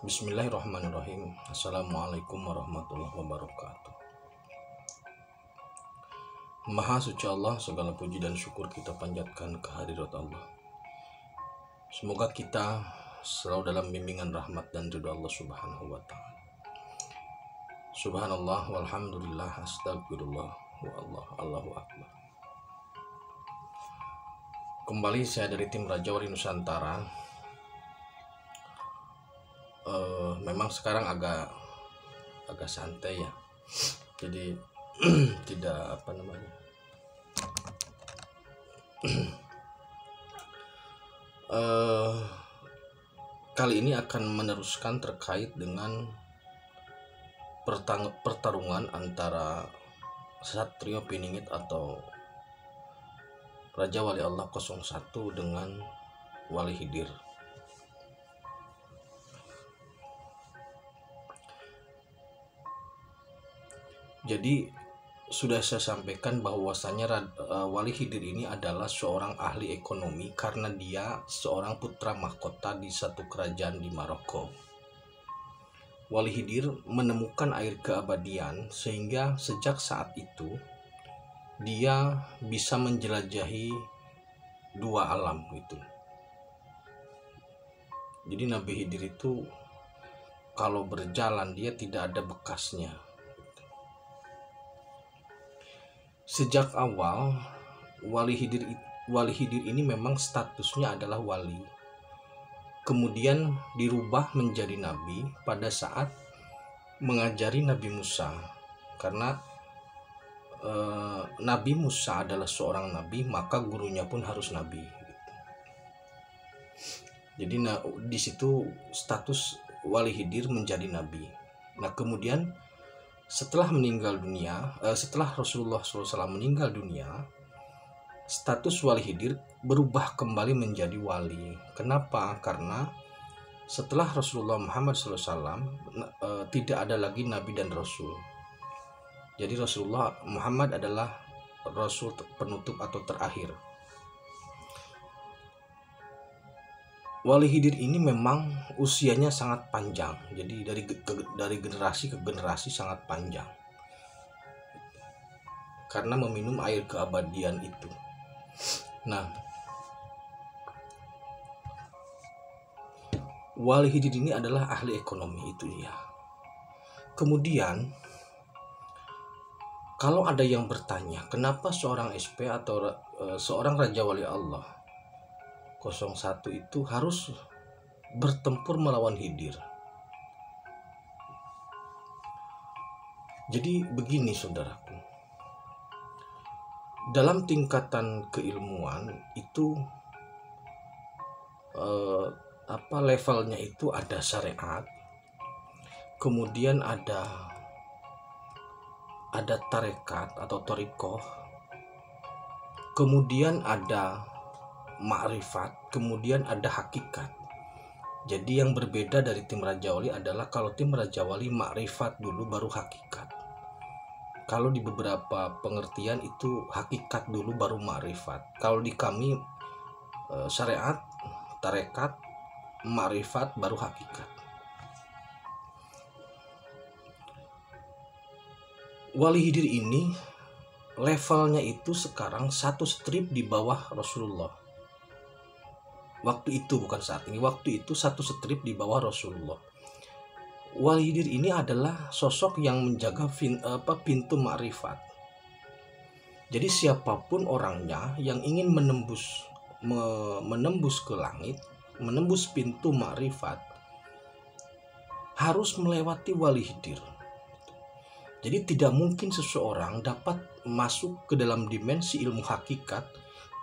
Bismillahirrahmanirrahim. Assalamualaikum warahmatullahi wabarakatuh. Maha suci Allah, segala puji dan syukur kita panjatkan kehadirat Allah. Semoga kita selalu dalam bimbingan rahmat dan ridha Allah Subhanahu wa taala. Subhanallah walhamdulillah astagfirullah wa Allahu akbar. Kembali saya dari tim Raja Wali Nusantara. Memang sekarang agak santai ya, jadi tidak kali ini akan meneruskan terkait dengan pertarungan antara Satrio Piningit atau Raja Wali Allah 01 dengan Wali Khidir. Jadi sudah saya sampaikan bahwasanya Wali Khidir ini adalah seorang ahli ekonomi karena dia seorang putra mahkota di satu kerajaan di Maroko. Wali Khidir menemukan air keabadian sehingga sejak saat itu dia bisa menjelajahi dua alam itu. Jadi Nabi Khidir itu kalau berjalan dia tidak ada bekasnya. Sejak awal Wali Khidir ini memang statusnya adalah wali. Kemudian dirubah menjadi nabi pada saat mengajari Nabi Musa. Karena Nabi Musa adalah seorang nabi, maka gurunya pun harus nabi. Jadi di situ status Wali Khidir menjadi nabi. Nah, kemudian setelah Rasulullah SAW meninggal dunia, status Wali Khidir berubah kembali menjadi wali. Kenapa? Karena setelah Rasulullah Muhammad SAW tidak ada lagi Nabi dan Rasul. Jadi Rasulullah Muhammad adalah Rasul penutup atau terakhir. Wali Khidir ini memang usianya sangat panjang, jadi dari generasi ke generasi sangat panjang, karena meminum air keabadian itu. Nah, Wali Khidir ini adalah ahli ekonomi itu ya. Kemudian, kalau ada yang bertanya, kenapa seorang SP atau seorang Raja Wali Allah 01 itu harus bertempur melawan Khidir? Jadi begini saudaraku, dalam tingkatan keilmuan itu levelnya itu ada syariat, kemudian ada tarekat atau thariqah, kemudian ada ma'rifat, kemudian ada hakikat. Jadi yang berbeda dari tim Raja Wali adalah kalau tim Raja Wali ma'rifat dulu baru hakikat. Kalau di beberapa pengertian itu hakikat dulu baru ma'rifat. Kalau di kami syariat, tarekat, ma'rifat baru hakikat. Wali Khidir ini levelnya itu sekarang satu strip di bawah Rasulullah. Waktu itu, bukan saat ini, waktu itu satu strip di bawah Rasulullah. Wali Khidir ini adalah sosok yang menjaga pintu ma'rifat. Jadi siapapun orangnya yang ingin menembus ke langit, menembus pintu ma'rifat, harus melewati Wali Khidir. Jadi tidak mungkin seseorang dapat masuk ke dalam dimensi ilmu hakikat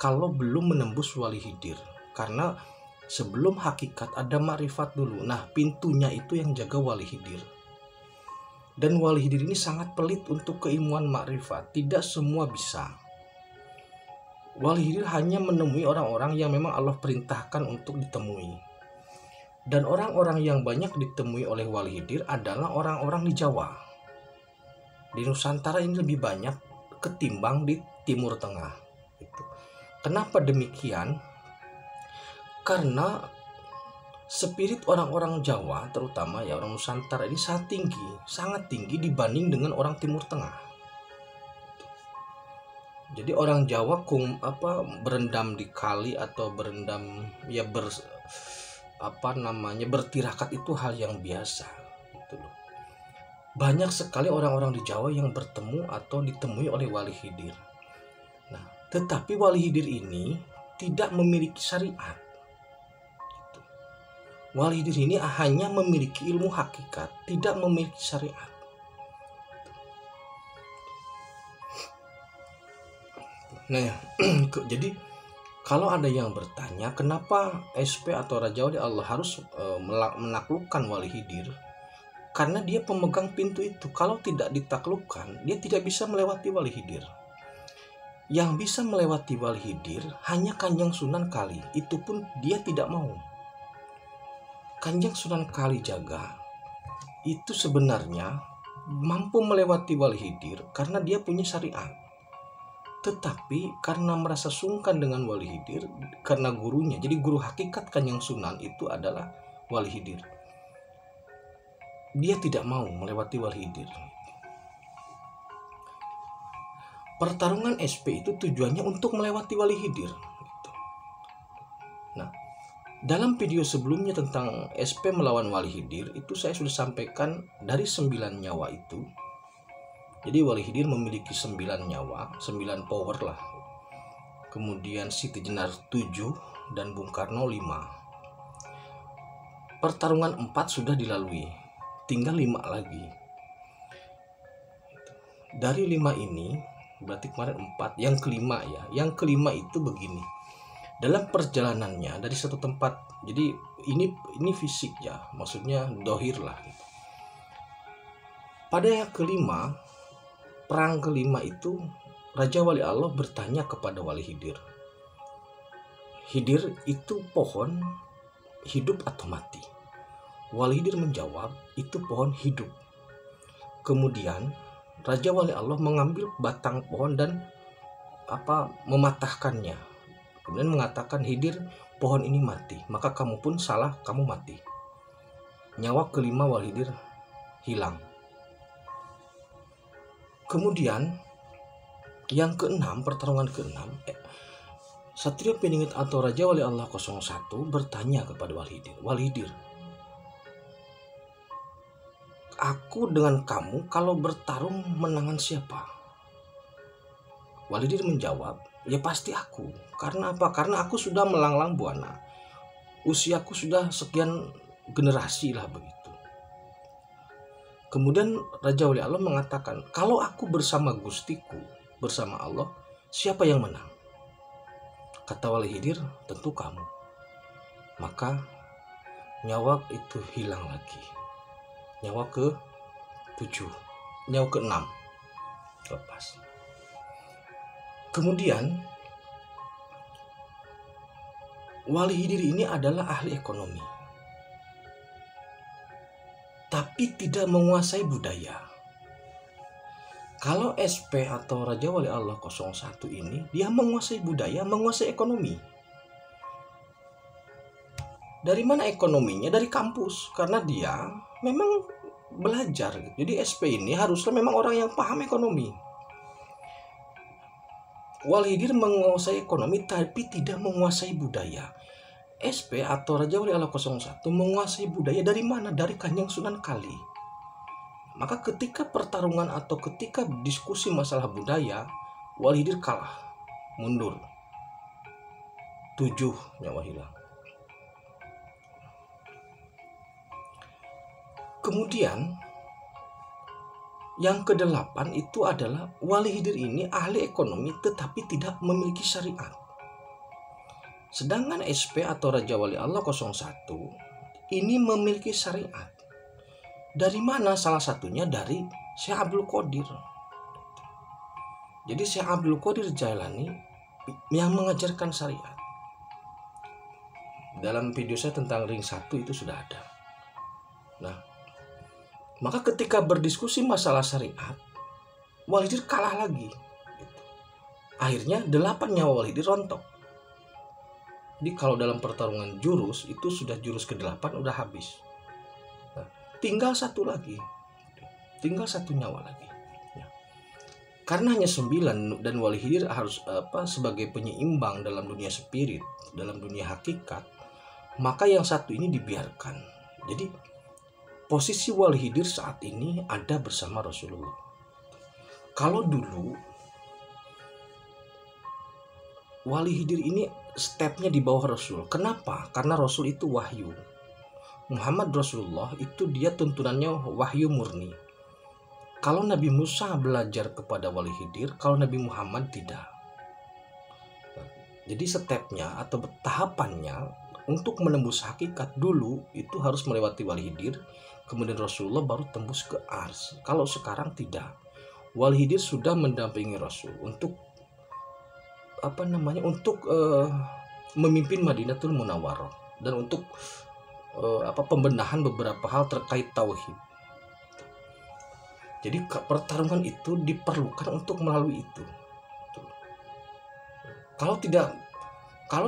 kalau belum menembus Wali Khidir. Karena sebelum hakikat ada ma'rifat dulu. Nah, pintunya itu yang jaga Wali Khidir. Dan Wali Khidir ini sangat pelit untuk keilmuan ma'rifat. Tidak semua bisa. Wali Khidir hanya menemui orang-orang yang memang Allah perintahkan untuk ditemui. Dan orang-orang yang banyak ditemui oleh Wali Khidir adalah orang-orang di Jawa. Di Nusantara ini lebih banyak ketimbang di Timur Tengah. Kenapa demikian? Karena spirit orang-orang Jawa, terutama ya orang Nusantara ini sangat tinggi dibanding dengan orang Timur Tengah. Jadi orang Jawa berendam di kali atau berendam ya bertirakat itu hal yang biasa gitu loh. Banyak sekali orang-orang di Jawa yang bertemu atau ditemui oleh Wali Khidir. Nah, tetapi Wali Khidir ini tidak memiliki syariat. Wali Khidir ini hanya memiliki ilmu hakikat, tidak memiliki syariat. Nah, jadi kalau ada yang bertanya kenapa SP atau Raja Wali Allah harus menaklukkan Wali Khidir, karena dia pemegang pintu itu. Kalau tidak ditaklukkan, dia tidak bisa melewati Wali Khidir. Yang bisa melewati Wali Khidir hanya Kanjeng Sunan Kali, itu pun dia tidak mau. Kanjeng Sunan Kalijaga itu sebenarnya mampu melewati Wali Khidir karena dia punya syariat. Tetapi karena merasa sungkan dengan Wali Khidir, karena gurunya, jadi guru hakikat Kanjeng Sunan itu adalah Wali Khidir, dia tidak mau melewati Wali Khidir. Pertarungan SP itu tujuannya untuk melewati Wali Khidir. Nah, dalam video sebelumnya tentang SP melawan Wali Khidir itu saya sudah sampaikan dari 9 nyawa itu. Jadi Wali Khidir memiliki 9 nyawa, 9 power lah. Kemudian Siti Jenar 7 dan Bung Karno 5. Pertarungan 4 sudah dilalui, tinggal 5 lagi. Dari 5 ini, berarti kemarin 4, yang kelima ya. Yang kelima itu begini. Dalam perjalanannya dari satu tempat, jadi ini fisik ya, maksudnya dohir lah. Pada yang kelima, perang kelima itu, Raja Wali Allah bertanya kepada Wali Khidir, Khidir itu pohon hidup atau mati? Wali Khidir menjawab, itu pohon hidup. Kemudian Raja Wali Allah mengambil batang pohon dan mematahkannya. Kemudian mengatakan, Khidir, pohon ini mati, maka kamu pun salah, kamu mati. Nyawa kelima Wali Khidir hilang. Kemudian yang keenam, pertarungan keenam, Satrio Piningit atau Raja Wali Allah 01 bertanya kepada Wali Khidir, Wali Khidir, aku dengan kamu kalau bertarung menangan siapa? Wali Khidir menjawab, ya pasti aku. Karena apa? Karena aku sudah melanglang buana. Usiaku sudah sekian generasi lah begitu. Kemudian Raja Wali Allah mengatakan, kalau aku bersama Gustiku, bersama Allah, siapa yang menang? Kata Wali Khidir, tentu kamu. Maka nyawa itu hilang lagi. Nyawa ke-7, nyawa ke-6 lepas. Kemudian Wali Khidir ini adalah ahli ekonomi, tapi tidak menguasai budaya. Kalau SP atau Raja Wali Allah 01 ini, dia menguasai budaya, menguasai ekonomi. Dari mana ekonominya? Dari kampus, karena dia memang belajar. Jadi SP ini harusnya memang orang yang paham ekonomi. Wali Khidir menguasai ekonomi tapi tidak menguasai budaya. SP atau Raja Wali Allah 01 menguasai budaya dari mana? Dari Kanjeng Sunan Kali. Maka ketika pertarungan atau ketika diskusi masalah budaya, Wali Khidir kalah, mundur. 7 nyawa hilang. Kemudian yang ke-8 itu adalah Wali Khidir ini ahli ekonomi tetapi tidak memiliki syariat. Sedangkan SP atau Raja Wali Allah 01 ini memiliki syariat. Dari mana? Salah satunya dari Syekh Abdul Qadir. Jadi Syekh Abdul Qadir Jailani yang mengajarkan syariat. Dalam video saya tentang ring 1 itu sudah ada. Nah, maka ketika berdiskusi masalah syariat, Wali Khidir kalah lagi. Akhirnya 8 nyawa Wali Khidir rontok. Jadi kalau dalam pertarungan jurus itu sudah jurus ke-8 udah habis. Nah, tinggal satu lagi. Tinggal satu nyawa lagi. Ya. Karena hanya 9 dan Wali Hidir harus sebagai penyeimbang dalam dunia spirit, dalam dunia hakikat, maka yang satu ini dibiarkan. Jadi posisi Wali Hidir saat ini ada bersama Rasulullah. Kalau dulu Wali Hidir ini stepnya di bawah Rasul. Kenapa? Karena Rasul itu wahyu. Muhammad Rasulullah itu dia tuntunannya wahyu murni. Kalau Nabi Musa belajar kepada Wali Hidir, kalau Nabi Muhammad tidak. Jadi stepnya atau tahapannya untuk menembus hakikat dulu itu harus melewati Wali Hidir, kemudian Rasulullah baru tembus ke Ars. Kalau sekarang tidak. Wali Hidir sudah mendampingi Rasul untuk memimpin Madinatul Munawwarah dan untuk pembenahan beberapa hal terkait tauhid. Jadi pertarungan itu diperlukan untuk melalui itu. Kalau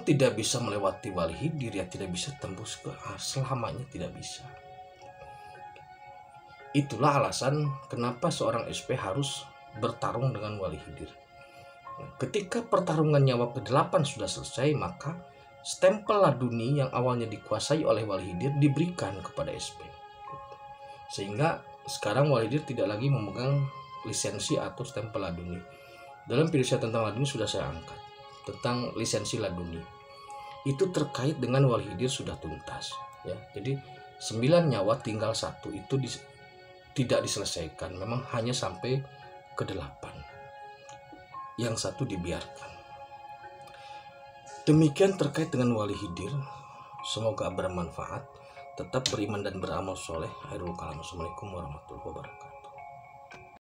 tidak bisa melewati Wali Hidir, ya tidak bisa tembus ke Ars, selamanya tidak bisa. Itulah alasan kenapa seorang SP harus bertarung dengan Wali Hidir. Ketika pertarungan nyawa ke-8 sudah selesai, maka stempel laduni yang awalnya dikuasai oleh Wali Hidir diberikan kepada SP. Sehingga sekarang Wali Hidir tidak lagi memegang lisensi atau stempel laduni. Dalam video saya tentang laduni sudah saya angkat tentang lisensi laduni. Itu terkait dengan Wali Hidir sudah tuntas, ya. Jadi 9 nyawa tinggal 1 itu tidak diselesaikan. Memang hanya sampai ke-8. Yang 1 dibiarkan. Demikian terkait dengan Wali Hidir. Semoga bermanfaat. Tetap beriman dan beramal soleh. Akhirul kalam. Assalamualaikum warahmatullahi wabarakatuh.